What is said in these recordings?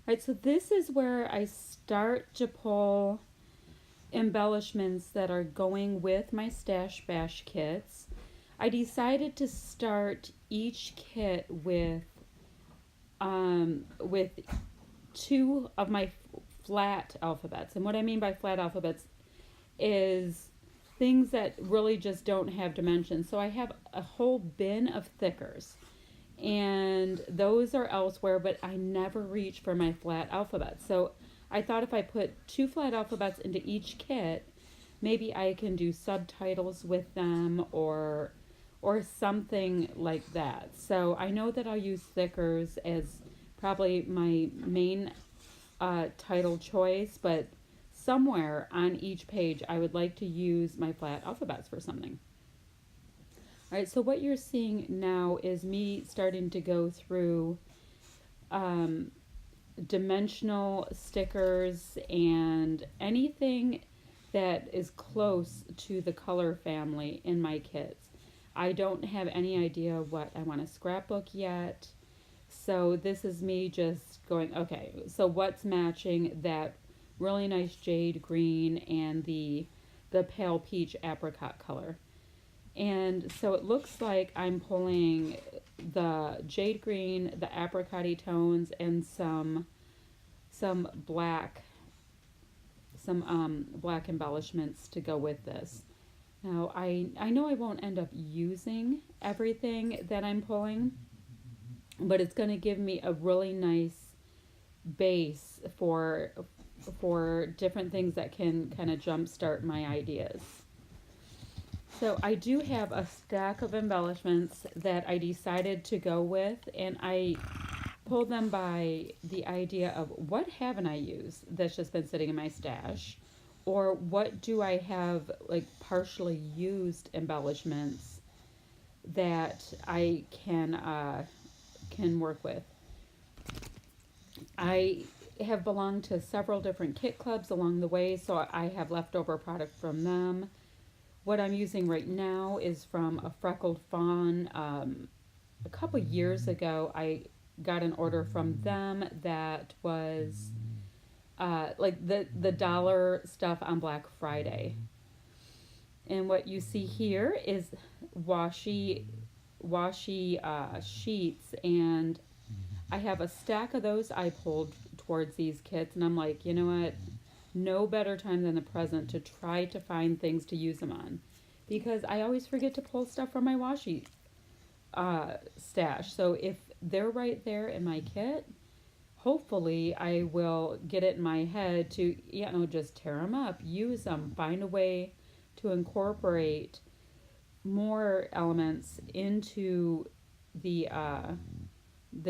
right, so this is where I start to pull embellishments that are going with my Stash Bash kits. I decided to start each kit with two of my flat alphabets. And what I mean by flat alphabets is things that really just don't have dimensions. So I have a whole bin of thickers, and those are elsewhere, but I never reach for my flat alphabets. So I thought if I put two flat alphabets into each kit, maybe I can do subtitles with them or something like that. So I know that I'll use thickers as probably my main title choice, but somewhere on each page I would like to use my flat alphabets for something. All right, so what you're seeing now is me starting to go through um, dimensional stickers and anything that is close to the color family in my kits. I don't have any idea what I want to scrapbook yet. So this is me just going, okay, so what's matching that really nice jade green and the pale peach apricot color. And so it looks like I'm pulling the jade green, the apricot tones, and some black black embellishments to go with this. Now I know I won't end up using everything that I'm pulling, but it's going to give me a really nice base for different things that can kind of jumpstart my ideas. So I do have a stack of embellishments that I decided to go with, and I pulled them by the idea of what haven't I used that's just been sitting in my stash, or what do I have like partially used embellishments that I can work with. I have belonged to several different kit clubs along the way, so I have leftover product from them. What I'm using right now is from a Freckled Fawn. A couple years ago, I got an order from them that was like the dollar stuff on Black Friday. And what you see here is washi sheets, and I have a stack of those I pulled towards these kits, and I'm like, you know what? No better time than the present to try to find things to use them on, because I always forget to pull stuff from my washi stash. So if they're right there in my kit, hopefully I will get it in my head to, just tear them up, use them, find a way to incorporate more elements into the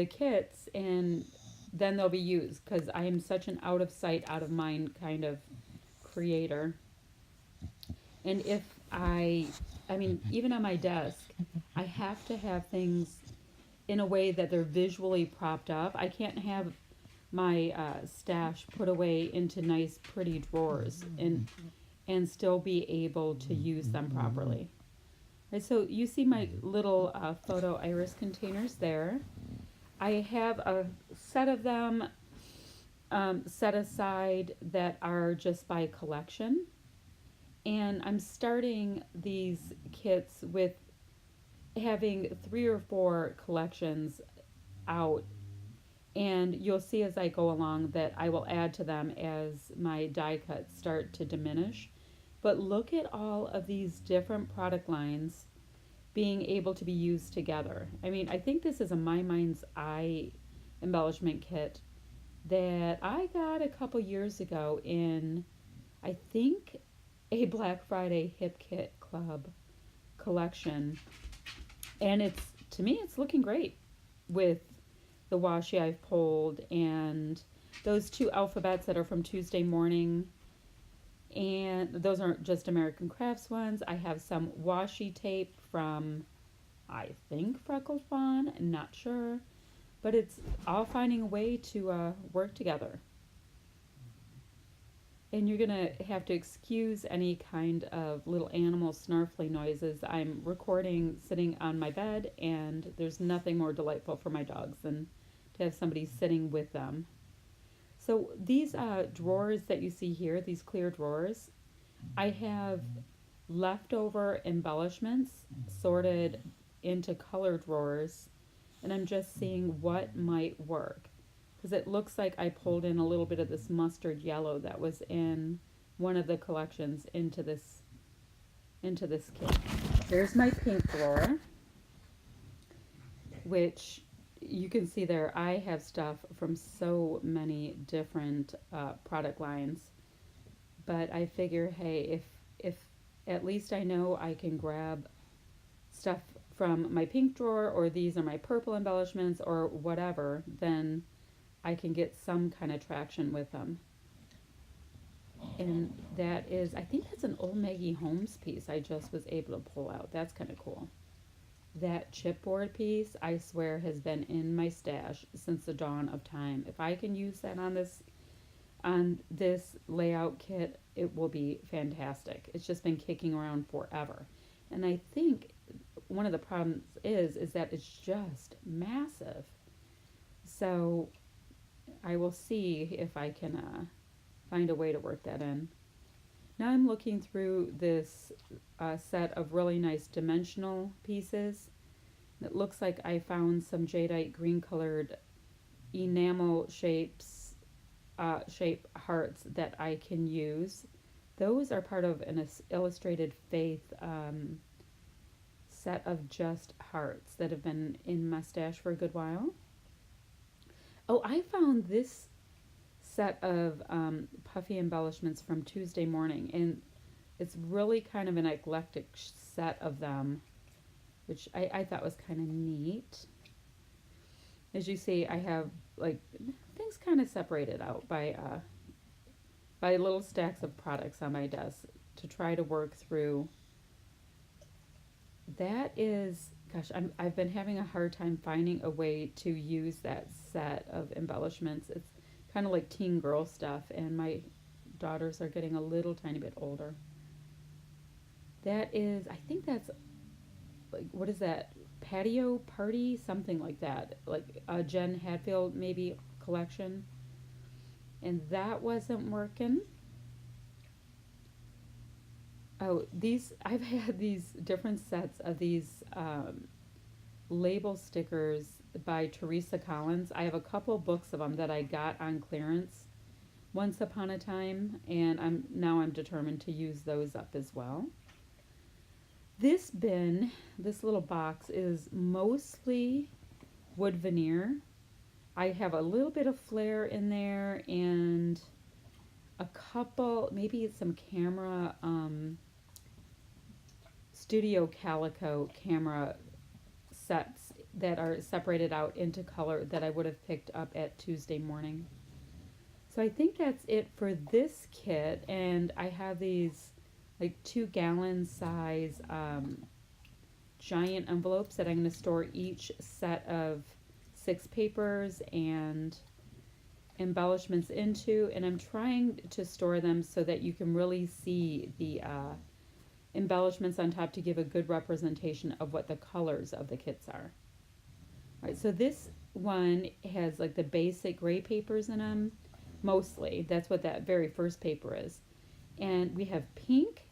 kits, and then they'll be used, because I am such an out of sight, out of mind kind of creator. And if I mean, even on my desk, I have to have things in a way that they're visually propped up. I can't have my stash put away into nice, pretty drawers and still be able to use them properly. Right, so you see my little photo iris containers there. I have a set of them set aside that are just by collection. And I'm starting these kits with having 3 or 4 collections out. And you'll see as I go along that I will add to them as my die cuts start to diminish. But look at all of these different product lines being able to be used together. I mean, I think this is a My Mind's Eye embellishment kit that I got a couple years ago in, I think, a Black Friday Hip Kit Club collection. And to me, it's looking great with the washi I've pulled and those 2 alphabets that are from Tuesday Morning. And those aren't just American Crafts ones. I have some washi tape from, I think, Freckled Fawn. I'm not sure. But it's all finding a way to work together. And you're going to have to excuse any kind of little animal snarfly noises. I'm recording sitting on my bed, and there's nothing more delightful for my dogs than to have somebody sitting with them. So these drawers that you see here, these clear drawers, I have leftover embellishments sorted into color drawers, and I'm just seeing what might work. Because it looks like I pulled in a little bit of this mustard yellow that was in one of the collections into this kit. There's my pink drawer, which you can see there I have stuff from so many different product lines. But I figure, hey, if at least I know I can grab stuff from my pink drawer, or these are my purple embellishments or whatever, then I can get some kind of traction with them. And that is, I think that's an old Maggie Holmes piece I just was able to pull out. That's kind of cool. That chipboard piece, I swear, has been in my stash since the dawn of time. If I can use that on this layout kit, it will be fantastic. It's just been kicking around forever. And I think one of the problems is that it's just massive. So I will see if I can find a way to work that in. Now I'm looking through this set of really nice dimensional pieces. It looks like I found some jadeite green colored enamel shape hearts that I can use. Those are part of an illustrated faith set of just hearts that have been in my stash for a good while. Oh, I found this set of puffy embellishments from Tuesday morning, and it's really kind of an eclectic set of them, which I thought was kind of neat. As you see, I have like things kind of separated out by little stacks of products on my desk to try to work through. That is, gosh, I've been having a hard time finding a way to use that set of embellishments. It's kind of like teen girl stuff, and my daughters are getting a little tiny bit older. That is, I think that's like, what is that? Patio party? Something like that. Like a Jen Hadfield maybe collection. And that wasn't working. Oh, I've had these different sets of these label stickers by Teresa Collins. I have a couple books of them that I got on clearance once upon a time, and I'm determined to use those up as well. This little box is mostly wood veneer. I have a little bit of flair in there and a couple, maybe some camera, studio calico camera sets that are separated out into color that I would have picked up at Tuesday morning. So I think that's it for this kit, and I have these like 2 gallon size giant envelopes that I'm going to store each set of 6 papers and embellishments into, and I'm trying to store them so that you can really see the embellishments on top to give a good representation of what the colors of the kits are. All right, so this one has like the basic gray papers in them, mostly. That's what that very first paper is. And we have pink,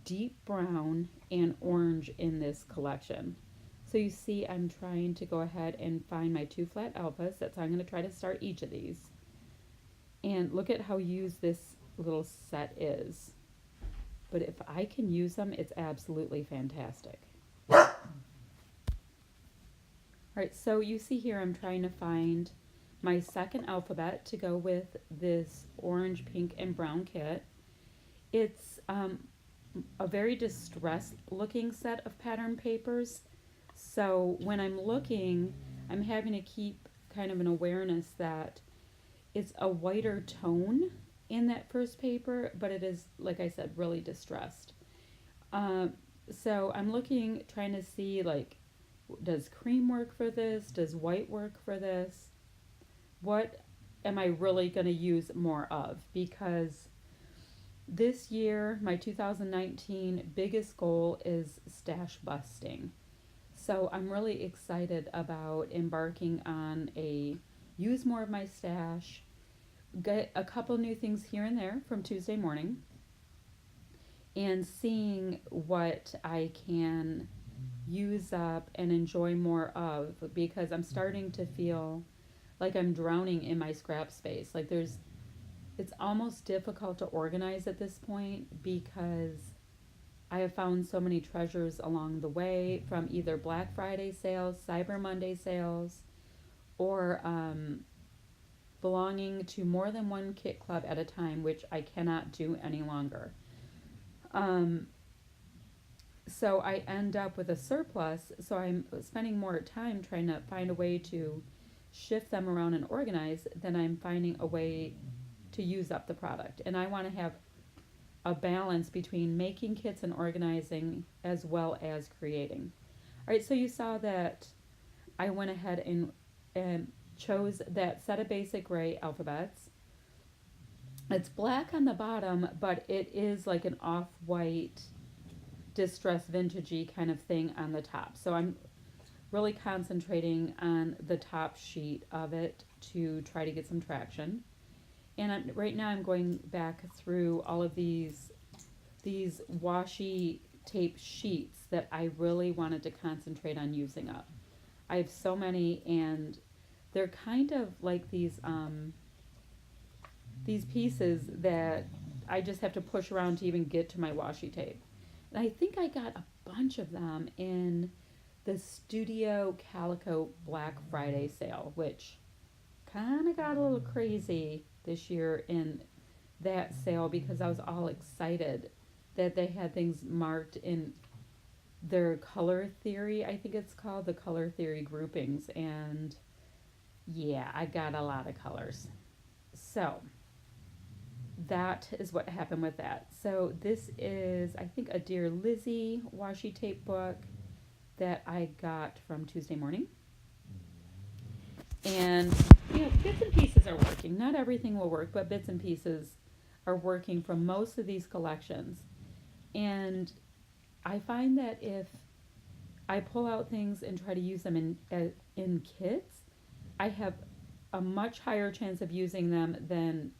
deep brown, and orange in this collection. So you see I'm trying to go ahead and find my 2 flat alphas. That's how I'm going to try to start each of these. And look at how used this little set is. But if I can use them, it's absolutely fantastic. All right, so you see here I'm trying to find my second alphabet to go with this orange, pink, and brown kit. It's a very distressed looking set of pattern papers. So when I'm looking, I'm having to keep kind of an awareness that it's a whiter tone in that first paper, but it is, like I said, really distressed. So I'm looking, trying to see, like, does cream work for this? Does white work for this? What am I really going to use more of? Because this year, my 2019 biggest goal is stash busting. So I'm really excited about embarking on a use more of my stash, get a couple new things here and there from Tuesday morning and seeing what I can use up and enjoy more of, because I'm starting to feel like I'm drowning in my scrap space. Like it's almost difficult to organize at this point because I have found so many treasures along the way from either Black Friday sales, Cyber Monday sales, or belonging to more than one kit club at a time, which I cannot do any longer. Um, so I end up with a surplus, so I'm spending more time trying to find a way to shift them around and organize than I'm finding a way to use up the product. And I want to have a balance between making kits and organizing as well as creating. All right, so you saw that I went ahead and chose that set of basic gray alphabets. It's black on the bottom, but it is like an off-white distressed vintagey kind of thing on the top. So I'm really concentrating on the top sheet of it to try to get some traction. And right now I'm going back through all of these washi tape sheets that I really wanted to concentrate on using up. I have so many, and they're kind of like these pieces that I just have to push around to even get to my washi tape. And I think I got a bunch of them in the Studio Calico Black Friday sale, which kind of got a little crazy this year in that sale because I was all excited that they had things marked in their color theory, I think it's called, the color theory groupings. And yeah, I got a lot of colors. So that is what happened with that. So this is, I think, a Dear Lizzie washi tape book that I got from Tuesday morning. And bits and pieces are working. Not everything will work, but bits and pieces are working from most of these collections. And I find that if I pull out things and try to use them in kits, I have a much higher chance of using them than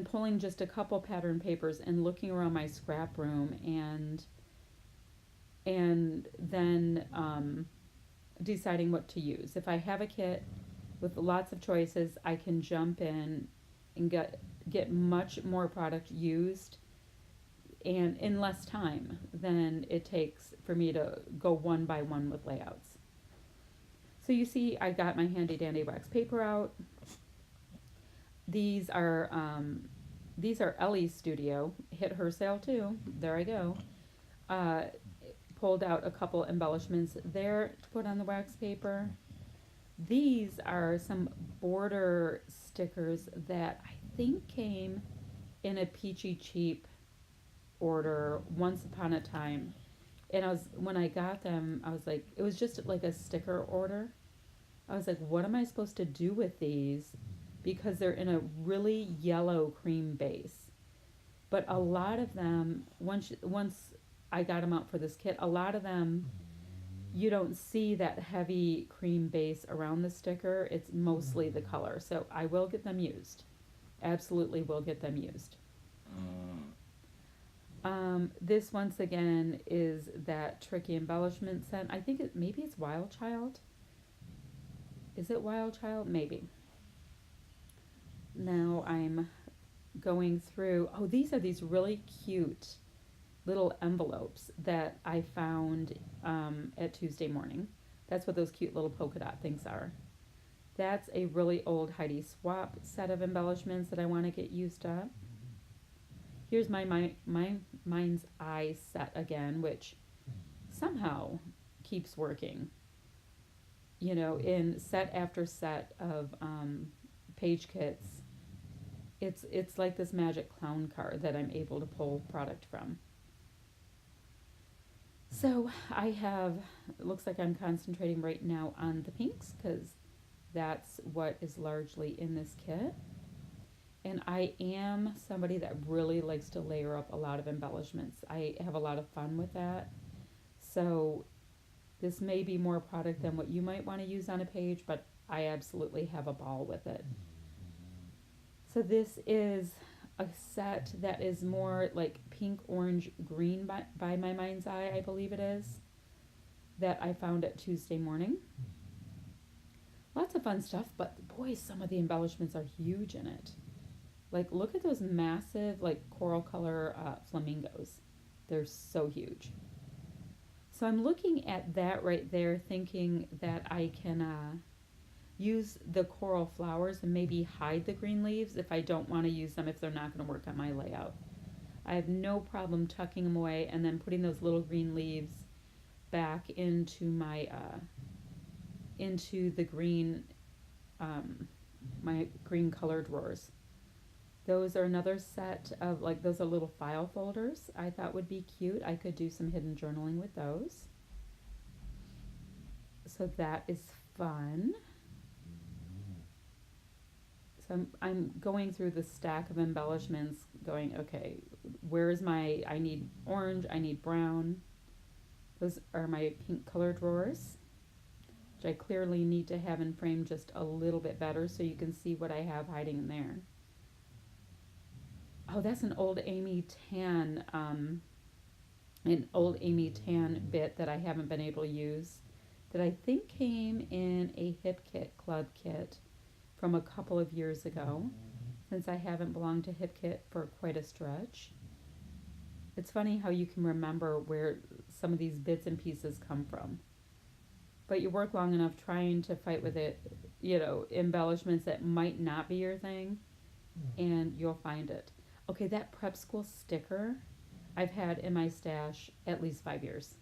pulling just a couple pattern papers and looking around my scrap room and then deciding what to use. If I have a kit with lots of choices, I can jump in and get much more product used and in less time than it takes for me to go one by one with layouts. So you see, I got my handy dandy wax paper out. These are Ellie's Studio. Hit her sale too. There I go. Pulled out a couple embellishments there to put on the wax paper. These are some border stickers that I think came in a peachy cheap order once upon a time. And when I got them, I was like, it was just like a sticker order. I was like, what am I supposed to do with these? Because they're in a really yellow cream base. But a lot of them, once I got them out for this kit, a lot of them, you don't see that heavy cream base around the sticker. It's mostly the color. So I will get them used. Absolutely will get them used. This once again is that tricky embellishment set. I think maybe it's Wild Child. Is it Wild Child? Maybe. Now I'm going through, these are these really cute little envelopes that I found at Tuesday morning. That's what those cute little polka dot things are. That's a really old Heidi Swap set of embellishments that I want to get used up. Here's my Mind's Eye set again, which somehow keeps working. In set after set of page kits, it's like this magic clown car that I'm able to pull product from. So it looks like I'm concentrating right now on the pinks because that's what is largely in this kit. And I am somebody that really likes to layer up a lot of embellishments. I have a lot of fun with that. So this may be more product than what you might want to use on a page, but I absolutely have a ball with it. So this is a set that is more like pink, orange, green by my mind's eye, I believe it is, that I found at Tuesday morning. Lots of fun stuff, but boy, some of the embellishments are huge in it. Like, look at those massive, like, coral color flamingos. They're so huge. So I'm looking at that right there, thinking that I can use the coral flowers and maybe hide the green leaves if I don't want to use them, if they're not going to work on my layout. I have no problem tucking them away and then putting those little green leaves back into my into the green my green color drawers. Those are another set of, like, those are little file folders I thought would be cute. I could do some hidden journaling with those. So that is fun. So I'm going through the stack of embellishments going, okay, where's my, I need orange, I need brown. Those are my pink color drawers, which I clearly need to have in frame just a little bit better so you can see what I have hiding in there. Oh, that's an old Amy Tan bit that I haven't been able to use, that I think came in a Hip Kit Club kit from a couple of years ago, since I haven't belonged to Hip Kit for quite a stretch. It's funny how you can remember where some of these bits and pieces come from. But you work long enough trying to fight with it, embellishments that might not be your thing, and you'll find it. Okay, that prep school sticker I've had in my stash at least 5 years.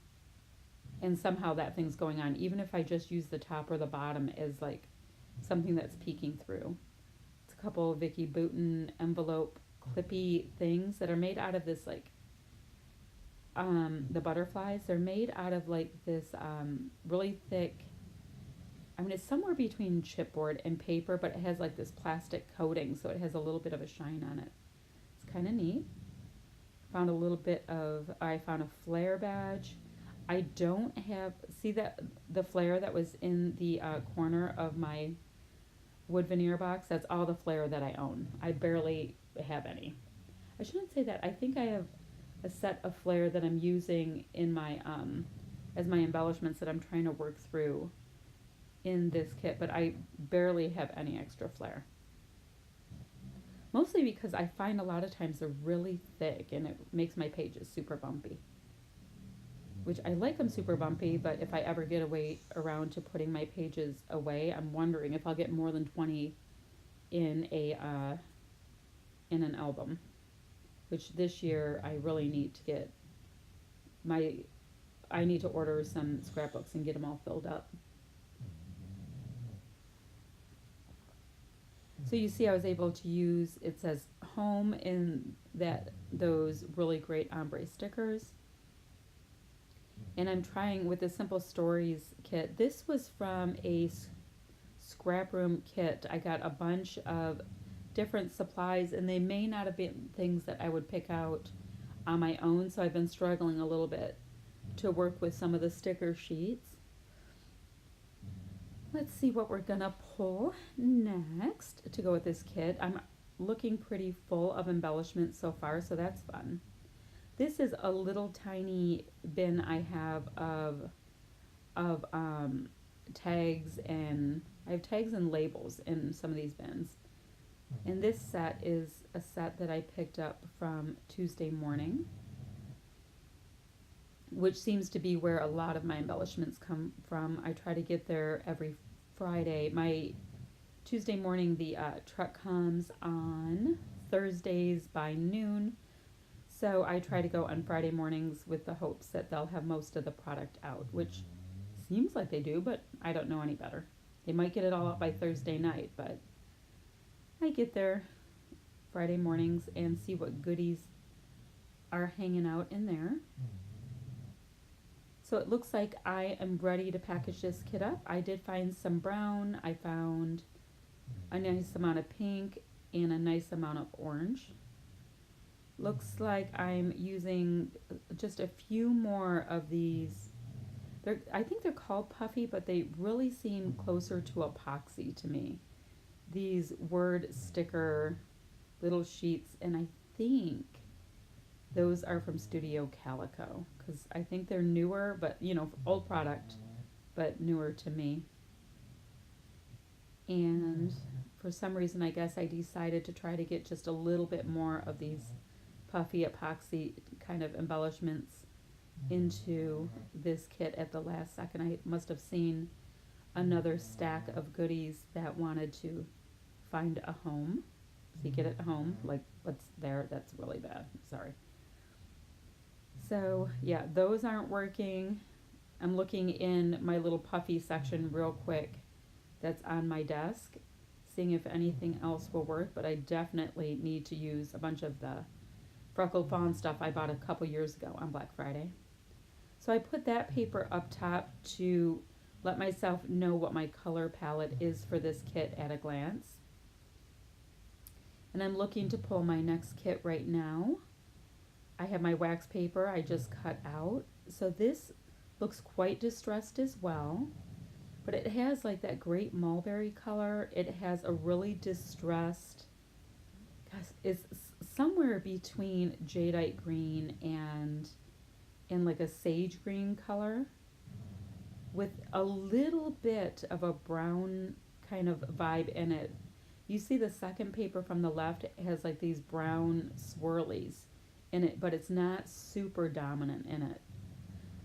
And somehow that thing's going on, even if I just use the top or the bottom as like something that's peeking through. It's a couple of Vicky Bouton envelope clippy things that are made out of this, like, the butterflies. They're made out of like this really thick, I mean, it's somewhere between chipboard and paper, but it has like this plastic coating, so it has a little bit of a shine on it. It's kind of neat. I found a flare badge. I don't have, see that, the flare that was in the corner of my wood veneer box? That's all the flare that I own. I barely have any. I shouldn't say that. I think I have a set of flare that I'm using in my, as my embellishments that I'm trying to work through in this kit, but I barely have any extra flare. Mostly because I find a lot of times they're really thick and it makes my pages super bumpy. Which I like them super bumpy, but if I ever get around to putting my pages away, I'm wondering if I'll get more than 20 in an album. Which this year I really need to get I need to order some scrapbooks and get them all filled up. So you see I was able to use, it says home in those really great ombre stickers. And I'm trying with the Simple Stories kit. This was from a scrap room kit. I got a bunch of different supplies, and they may not have been things that I would pick out on my own, so I've been struggling a little bit to work with some of the sticker sheets. Let's see what we're gonna pull next to go with this kit. I'm looking pretty full of embellishments so far, so that's fun. This is a little tiny bin I have of tags, and I have tags and labels in some of these bins. And this set is a set that I picked up from Tuesday morning, which seems to be where a lot of my embellishments come from. I try to get there every Friday. My Tuesday morning, the truck comes on Thursdays by noon. So I try to go on Friday mornings with the hopes that they'll have most of the product out, which seems like they do, but I don't know any better. They might get it all out by Thursday night, but I get there Friday mornings and see what goodies are hanging out in there. So it looks like I am ready to package this kit up. I did find some brown. I found a nice amount of pink and a nice amount of orange. Looks like I'm using just a few more of these. I think they're called puffy, but they really seem closer to epoxy to me. These word sticker little sheets, and I think those are from Studio Calico because I think they're newer, but old product, but newer to me. And for some reason, I guess I decided to try to get just a little bit more of these puffy epoxy kind of embellishments into this kit at the last second. I must have seen another stack of goodies that wanted to find a home. See, get it home, like what's there, that's really bad. Sorry. So, yeah, those aren't working. I'm looking in my little puffy section real quick that's on my desk, seeing if anything else will work, but I definitely need to use a bunch of the Freckle Fawn stuff I bought a couple years ago on Black Friday. So I put that paper up top to let myself know what my color palette is for this kit at a glance. And I'm looking to pull my next kit right now. I have my wax paper I just cut out. So this looks quite distressed as well, but it has like that great mulberry color. It has a really distressed, gosh, it's somewhere between jadeite green and like a sage green color with a little bit of a brown kind of vibe in it. You see the second paper from the left, it has like these brown swirlies in it, but it's not super dominant in it.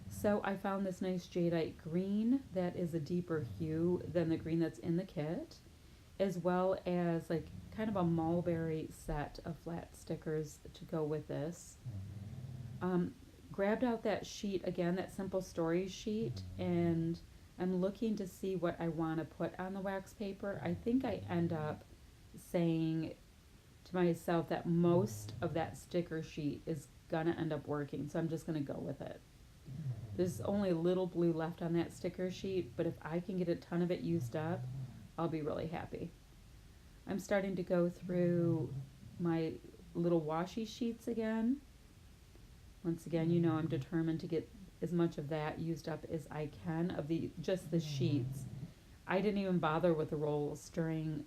So I found this nice jadeite green that is a deeper hue than the green that's in the kit, as well as like kind of a mulberry set of flat stickers to go with this. Grabbed out that sheet again, that Simple Stories sheet, and I'm looking to see what I want to put on the wax paper. I think I end up saying to myself that most of that sticker sheet is gonna end up working, so I'm just gonna go with it. There's only a little blue left on that sticker sheet, but if I can get a ton of it used up, I'll be really happy. I'm starting to go through my little washi sheets again. Once again, I'm determined to get as much of that used up as I can of just the sheets. I didn't even bother with the rolls during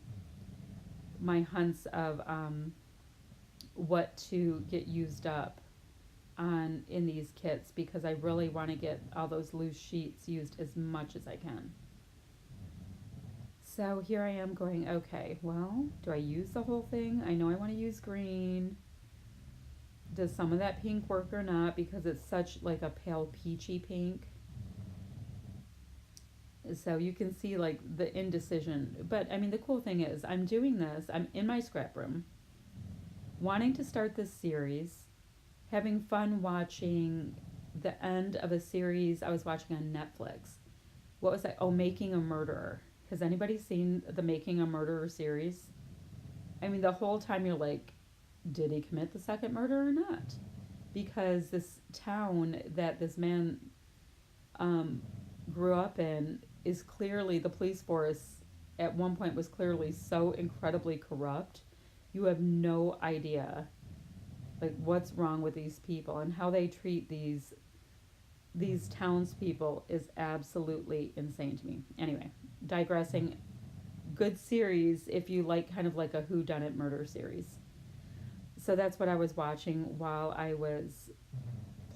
my hunts of what to get used up in these kits because I really want to get all those loose sheets used as much as I can. So here I am going, okay, well, do I use the whole thing? I know I want to use green. Does some of that pink work or not? Because it's such like a pale peachy pink. So you can see like the indecision. But I mean, the cool thing is I'm doing this. I'm in my scrap room, wanting to start this series, having fun watching the end of a series I was watching on Netflix. What was that? Oh, Making a Murderer. Has anybody seen the Making a Murderer series? I mean, the whole time you're like, did he commit the second murder or not? Because this town that this man grew up in is clearly, the police force at one point was clearly so incredibly corrupt. You have no idea like what's wrong with these people, and how they treat these townspeople is absolutely insane to me. Anyway, digressing. Good series if you like kind of like a whodunit murder series. So that's what I was watching while I was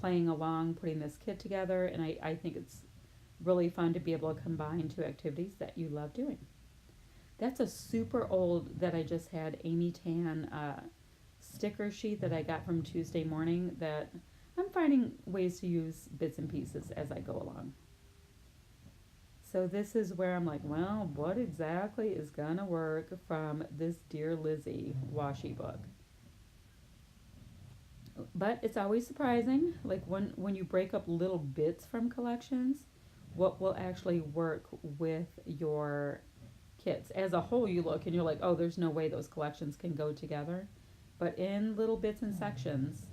playing along, putting this kit together, and I think it's really fun to be able to combine two activities that you love doing. That's a super old that I just had Amy Tan sticker sheet that I got from Tuesday morning that I'm finding ways to use bits and pieces as I go along. So this is where I'm like, well, what exactly is gonna work from this Dear Lizzie washi book? But it's always surprising, like when you break up little bits from collections, what will actually work with your kits. As a whole, you look and you're like, oh, there's no way those collections can go together. But in little bits and sections,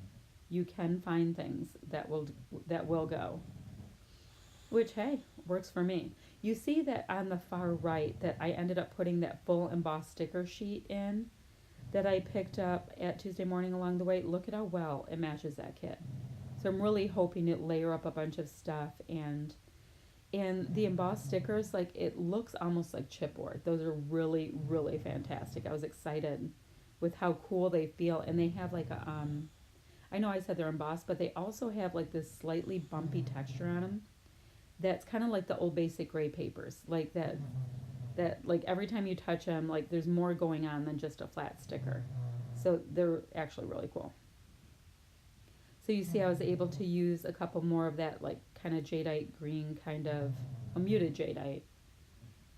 you can find things that will go. Which, hey, works for me. You see that on the far right that I ended up putting that full embossed sticker sheet in that I picked up at Tuesday morning along the way. Look at how well it matches that kit. So I'm really hoping to layer up a bunch of stuff, and the embossed stickers, like it looks almost like chipboard. Those are really, really fantastic. I was excited with how cool they feel. And they have like a, I know I said they're embossed, but they also have like this slightly bumpy texture on them. That's kind of like the old basic gray papers, like that like every time you touch them, like there's more going on than just a flat sticker. So they're actually really cool. So you see I was able to use a couple more of that like kind of jadeite green, kind of a muted jadeite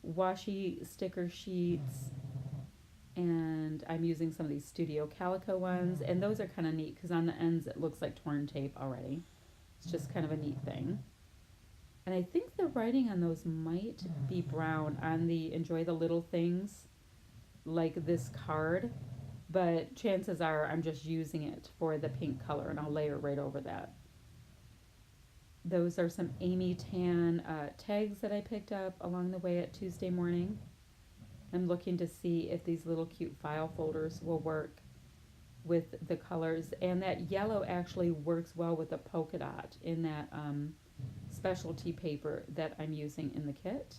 washi sticker sheets, and I'm using some of these Studio Calico ones, and those are kind of neat because on the ends it looks like torn tape already. It's just kind of a neat thing. And I think the writing on those might be brown on the Enjoy the Little Things, like this card, but chances are I'm just using it for the pink color and I'll layer right over that. Those are some Amy Tan tags that I picked up along the way at Tuesday morning. I'm looking to see if these little cute file folders will work with the colors. And that yellow actually works well with the polka dot in that specialty paper that I'm using in the kit.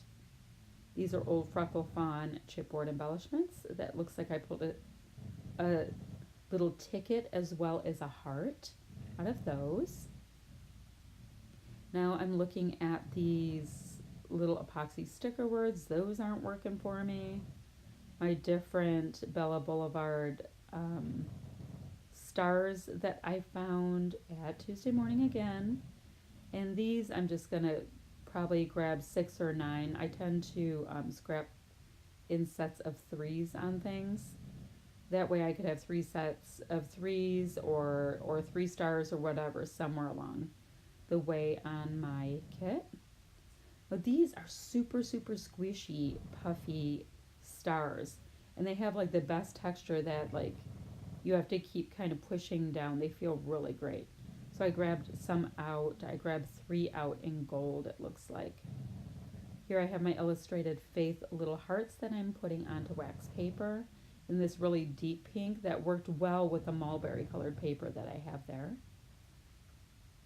These are old Freckle Fawn chipboard embellishments. That looks like I pulled a little ticket as well as a heart out of those. Now I'm looking at these little epoxy sticker words. Those aren't working for me. My different Bella Boulevard stars that I found at Tuesday morning again. And these I'm just going to probably grab 6 or 9. I tend to scrap in sets of 3s on things. That way I could have 3 sets of 3s or 3 stars or whatever somewhere along the way on my kit. But these are super, super squishy, puffy stars. And they have like the best texture that like you have to keep kind of pushing down. They feel really great. So I grabbed some out. I grabbed 3 out in gold, it looks like. Here I have my illustrated Faith little hearts that I'm putting onto wax paper in this really deep pink that worked well with the mulberry colored paper that I have there.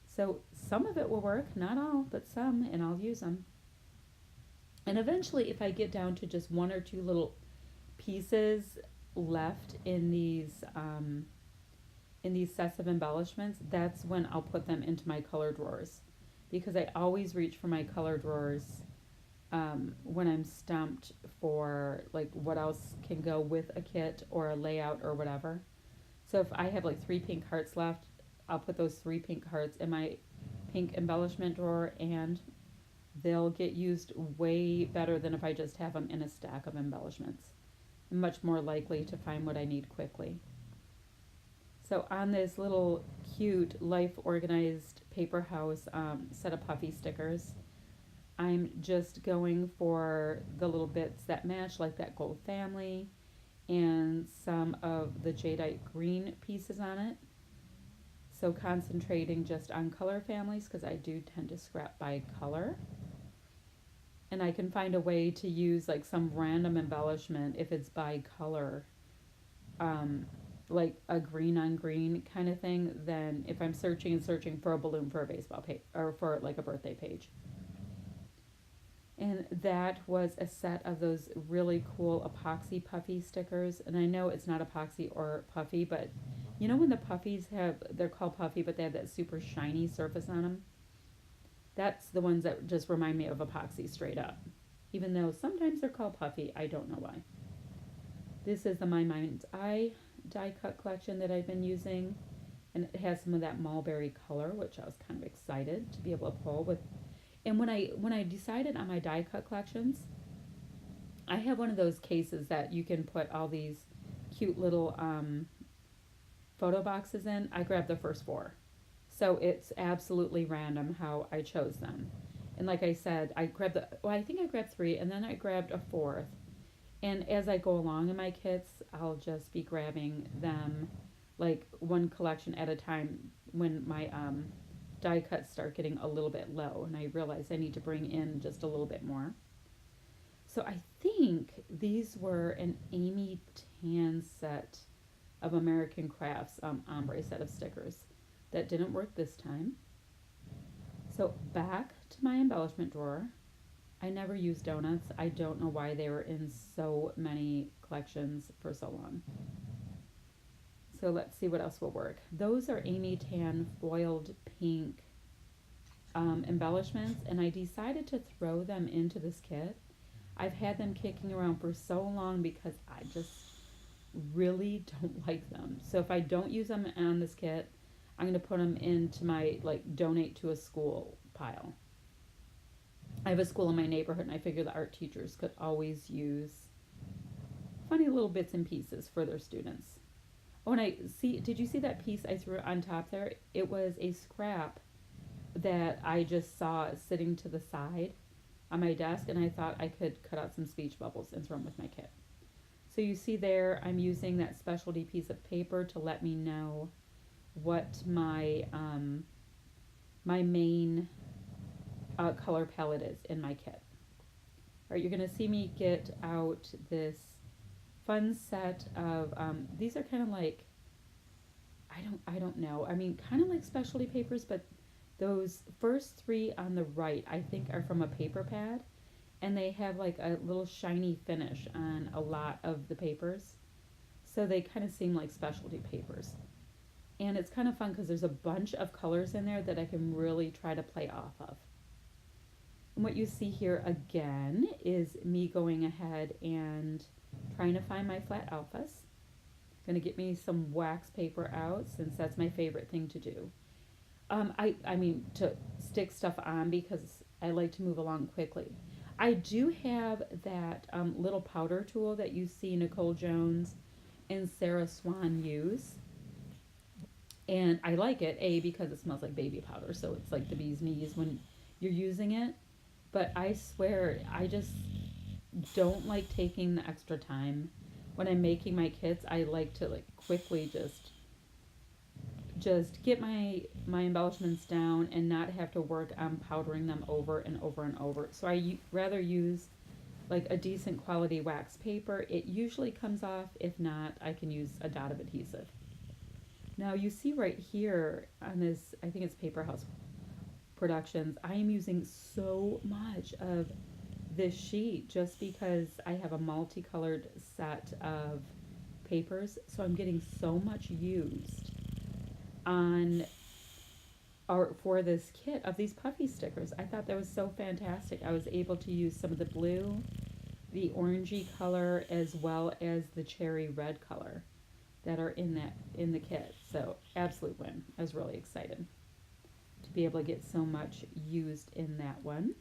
So some of it will work, not all, but some, and I'll use them. And eventually, if I get down to just 1 or 2 little pieces left in these sets of embellishments, that's when I'll put them into my color drawers, because I always reach for my color drawers when I'm stumped for like what else can go with a kit or a layout or whatever. So if I have like 3 pink hearts left, I'll put those 3 pink hearts in my pink embellishment drawer, and they'll get used way better than if I just have them in a stack of embellishments. I'm much more likely to find what I need quickly. So on this little cute Life Organized Paper House set of puffy stickers, I'm just going for the little bits that match, like that gold family and some of the jadeite green pieces on it. So concentrating just on color families, because I do tend to scrap by color. And I can find a way to use like some random embellishment if it's by color, like a green on green kind of thing, than if I'm searching and searching for a balloon for a baseball page or for like a birthday page. And that was a set of those really cool epoxy puffy stickers. And I know it's not epoxy or puffy, but you know when the puffies they're called puffy, but they have that super shiny surface on them? That's the ones that just remind me of epoxy straight up. Even though sometimes they're called puffy, I don't know why. This is the My Mind's Eye die cut collection that I've been using. And it has some of that mulberry color, which I was kind of excited to be able to pull with. And when I decided on my die cut collections, I have one of those cases that you can put all these cute little photo boxes in. I grabbed the first 4. So it's absolutely random how I chose them. And like I said, I think I grabbed 3, and then I grabbed a 4th. And as I go along in my kits, I'll just be grabbing them like one collection at a time when my die cuts start getting a little bit low and I realize I need to bring in just a little bit more. So I think these were an Amy Tan set of American Crafts ombre set of stickers that didn't work this time. So back to my embellishment drawer. I never use donuts. I don't know why they were in so many collections for so long. So let's see what else will work. Those are Amy Tan foiled pink embellishments, and I decided to throw them into this kit. I've had them kicking around for so long because I just really don't like them. So if I don't use them on this kit, I'm going to put them into my like donate to a school pile. I have a school in my neighborhood, and I figure the art teachers could always use funny little bits and pieces for their students. Oh, and I see, did you see that piece I threw on top there? It was a scrap that I just saw sitting to the side on my desk, and I thought I could cut out some speech bubbles and throw them with my kit. So you see there, I'm using that specialty piece of paper to let me know what my main color palette is in my kit. All right, you're going to see me get out this fun set of these are kind of like I don't know. I mean, kind of like specialty papers, but those first three on the right, I think, are from a paper pad, and they have like a little shiny finish on a lot of the papers. So they kind of seem like specialty papers. And it's kind of fun because there's a bunch of colors in there that I can really try to play off of. And what you see here again is me going ahead and trying to find my flat alphas. Going to get me some wax paper out since that's my favorite thing to do. I mean to stick stuff on because I like to move along quickly. I do have that little powder tool that you see Nicole Jones and Sarah Swan use. And I like it, A, because it smells like baby powder, so it's like the bee's knees when you're using it. But I swear, I just don't like taking the extra time. When I'm making my kits, I like to like quickly just get my embellishments down and not have to work on powdering them over and over and over. So I rather use like a decent quality wax paper. It usually comes off. If not, I can use a dot of adhesive. Now you see right here on this, I think it's Paper House Productions, I am using so much of this sheet just because I have a multicolored set of papers. So I'm getting so much used on or for this kit of these puffy stickers. I thought that was so fantastic. I was able to use some of the blue, the orangey color, as well as the cherry red color that are in the kit. So absolute win. I was really excited to be able to get so much used in that one.